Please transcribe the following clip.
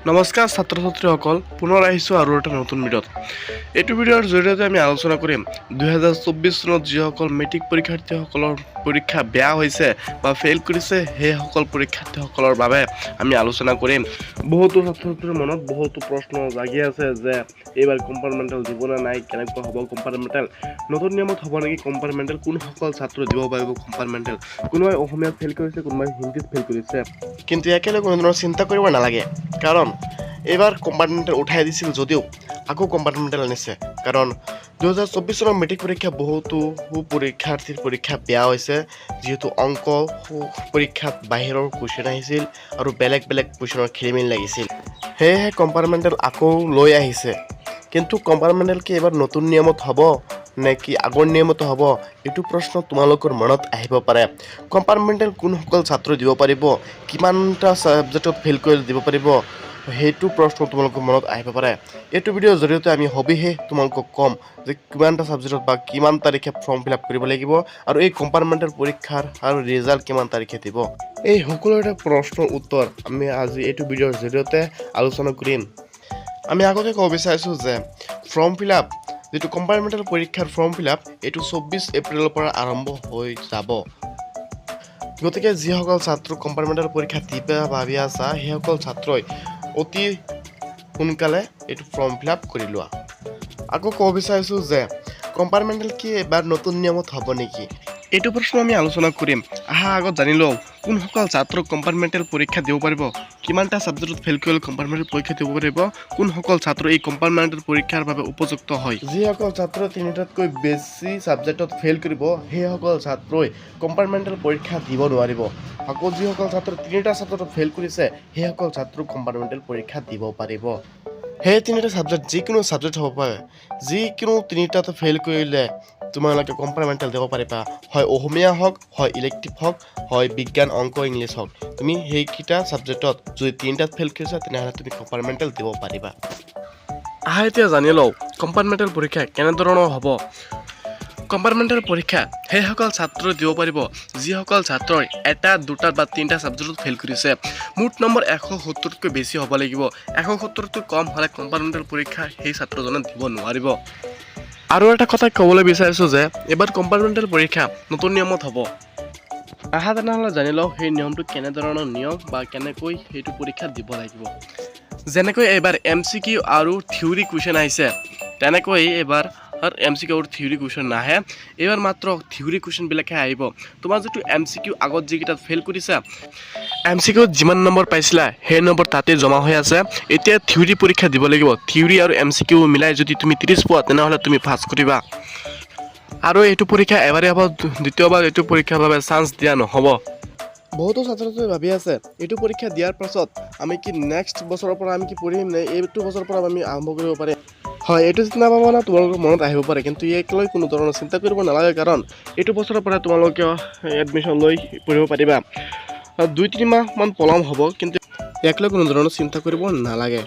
নমস্কাৰ ছাত্ৰ ছাত্ৰীসকল, পুনৰ আহিছোঁ আৰু এটা নতুন ভিডিঅ'ত। এইটো ভিডিঅ'ৰ জৰিয়তে আমি আলোচনা কৰিম 2024 চনত যিসকল মেট্ৰিক পৰীক্ষাৰ্থীসকলৰ পৰীক্ষা বেয়া হৈছে বা ফেইল কৰিছে সেইসকল পৰীক্ষাৰ্থীসকলৰ বাবে আমি আলোচনা কৰিম। বহুতো ছাত্ৰ ছাত্ৰীৰ মনত বহুতো প্ৰশ্ন জাগি আছে যে এইবাৰ কম্পাৰ্টমেণ্টেল দিব নে নাই, কেনেকুৱা হ'ব কম্পাৰ্টমেণ্টেল, নতুন নিয়মত হ'ব নেকি কম্পাৰ্টমেণ্টেল, কোনসকল ছাত্ৰ দিব পাৰিব কম্পাৰ্টমেণ্টেল, কোনোবাই অসমীয়াত ফেইল কৰিছে, কোনোবাই হিন্দীত ফেইল কৰিছে। কিন্তু একেলগে কোনো ধৰণৰ চিন্তা কৰিব নালাগে, কাৰণ এইবাৰ কম্পাৰ্টমেণ্টেল উঠাই দিছিল যদিও আকৌ কম্পাৰ্টমেণ্টেল আনিছে। কাৰণ 2024 চনৰ মেট্ৰিক পৰীক্ষা বহুতো পৰীক্ষাৰ্থীৰ পৰীক্ষা বেয়া হৈছে, যিহেতু অংক পৰীক্ষাত বাহিৰৰ কুৱেশ্যন আহিছিল আৰু বেলেগ বেলেগ কুৱেশ্যনৰ খেলিমেলি লাগিছিল, সেয়েহে কম্পাৰ্টমেণ্টেল আকৌ লৈ আহিছে। কিন্তু কম্পাৰ্টমেণ্টেল কি এইবাৰ নতুন নিয়মত হ'ব নে কি আগৰ নিয়মতো হ'ব, এইটো প্ৰশ্ন তোমালোকৰ মনত আহিব পাৰে। কম্পাৰ্টমেণ্টেল কোনসকল ছাত্ৰ দিব পাৰিব, কিমানটা ছাবজেক্টত ফেইল কৰি দিব পাৰিব, সেইটো প্ৰশ্ন তোমালোকৰ মনত আহিব পাৰে। এইটো ভিডিঅ'ৰ জৰিয়তে আমি সবিশেষ তোমালোকক ক'ম যে কিমানটা ছাবজেক্টত বা কিমান তাৰিখে ফৰ্ম ফিল আপ কৰিব লাগিব আৰু এই কম্পাৰ্টমেণ্টেল পৰীক্ষাৰ আৰু ৰিজাল্ট কিমান তাৰিখে দিব। এই সকলোৰে প্ৰশ্নৰ উত্তৰ আমি আজি এইটো ভিডিঅ'ৰ জৰিয়তে আলোচনা কৰিম। আমি আগতে ক'ব বিচাৰিছোঁ যে ফৰ্ম ফিল আপ, যিটো কম্পাৰ্টমেণ্টেল পৰীক্ষাৰ ফৰ্ম ফিল আপ, এইটো 24 এপ্ৰিলৰ পৰা আৰম্ভ হৈ যাব। গতিকে যিসকল ছাত্ৰ কম্পাৰ্টমেণ্টেল পৰীক্ষা দিব ভাবি আছা সেইসকল ছাত্ৰই অতি সোনকালে এইটো ফৰ্ম ফিল আপ কৰি লোৱা। আকৌ ক'ব বিচাৰিছোঁ যে কম্পাৰ্টমেণ্টেল কি এবাৰ নতুন নিয়মত হ'ব নেকি, এইটো প্ৰশ্ন আমি আলোচনা কৰিম। আগত জানি লওঁ কোনসকল ছাত্ৰ কম্পাৰ্টমেণ্টেল পৰীক্ষা দিব পাৰিব, কিমানটা ছাবজেক্টত ফেইল কৰিলে কম্পাৰ্টমেণ্টেল পৰীক্ষা দিব পাৰিব, কোনসকল ছাত্ৰ এই কম্পাৰ্টমেণ্টেল পৰীক্ষাৰ বাবে উপযুক্ত হয়। যিসকল ছাত্ৰ তিনিটাতকৈ বেছি ছাবজেক্টত ফেইল কৰিব সেইসকল ছাত্ৰই কম্পাৰ্টমেণ্টেল পৰীক্ষা দিব নোৱাৰিব। আকৌ যিসকল ছাত্ৰ তিনিটা ছাবজেক্টত ফেইল কৰিছে সেইসকল ছাত্ৰ কম্পাৰ্টমেণ্টেল পৰীক্ষা দিব পাৰিব। সেই তিনিটা ছাবজেক্ট যিকোনো ছাবজেক্ট হ'ব পাৰে, যিকোনো তিনিটাত ফেইল কৰিলে তোমালোকে কম্পাৰ্টমেণ্টেল দিব পাৰিবা। হয় অসমীয়া হওক, হয় ইলেক্টিভ হওক, হয় বিজ্ঞান, অংক, ইংলিছ হওক, তুমি সেইকেইটা ছাবজেক্টত যদি তিনিটাত ফেইল কৰিছা তেনেহ'লে তুমি কম্পাৰ্টমেণ্টেল দিব পাৰিবা। এতিয়া জানি লওঁ কম্পাৰ্টমেণ্টেল পৰীক্ষা কেনেধৰণৰ হ'ব। কম্পাৰ্টমেণ্টেল পৰীক্ষা সেইসকল ছাত্ৰই দিব পাৰিব যিসকল ছাত্ৰই এটা, দুটা বা তিনিটা ছাবজেক্টত ফেইল কৰিছে। মুঠ নম্বৰ 170তকৈ বেছি হ'ব লাগিব। 170তকৈ কম হ'লে কম্পাৰ্টমেণ্টেল পৰীক্ষা সেই ছাত্ৰজনে দিব নোৱাৰিব। আৰু এটা কথা ক'বলৈ বিচাৰিছোঁ যে এইবাৰ কম্পাৰ্টমেণ্টেল পৰীক্ষা নতুন নিয়মত হ'ব। তেনেহ'লে জানি লওঁ সেই নিয়মটো কেনেধৰণৰ নিয়ম বা কেনেকৈ সেইটো পৰীক্ষা দিব লাগিব। যেনেকৈ এইবাৰ MCQ আৰু থিয়ৰী কুৱেশ্যন আহিছে, তেনেকৈ এইবাৰ MCQ আৰু থিয়ৰী কুৱেশ্যন নাহে। এইবাৰ মাত্ৰ থিয়ৰী কুৱেশ্যনবিলাকহে আহিব। তোমাৰ যিটো MCQ আগত যিকেইটাত ফেইল কৰিছা, MCQত যিমান নম্বৰ পাইছিলা সেই নম্বৰ তাতে জমা হৈ আছে। এতিয়া থিয়ৰী পৰীক্ষা দিব লাগিব। থিয়ৰী আৰু MCQ মিলাই যদি তুমি 30 পোৱা তেনেহ'লে তুমি পাছ কৰিবা। আৰু এইটো পৰীক্ষা এবাৰেই হ'ব, দ্বিতীয়বাৰ এইটো পৰীক্ষাৰ বাবে চান্স দিয়া নহ'ব। বহুতো ছাত্ৰ ছাত্ৰী ভাবি আছে এইটো পৰীক্ষা দিয়াৰ পাছত আমি কি নেক্সট বছৰৰ পৰা আমি কি পঢ়িম নে এইটো বছৰৰ পৰা আমি আৰম্ভ কৰিব পাৰিম। হয়, এইটো চিন্তা ভাৱনা তোমালোকৰ মনত আহিব পাৰে, কিন্তু ইয়াক লৈ কোনো ধৰণৰ চিন্তা কৰিব নালাগে, কাৰণ এইটো বছৰৰ পৰা তোমালোকে এডমিশ্যন লৈ পঢ়িব পাৰিবা। 2-3 মাহমান পলম হ'ব, কিন্তু ইয়াক লৈ কোনো ধৰণৰ চিন্তা কৰিব নালাগে।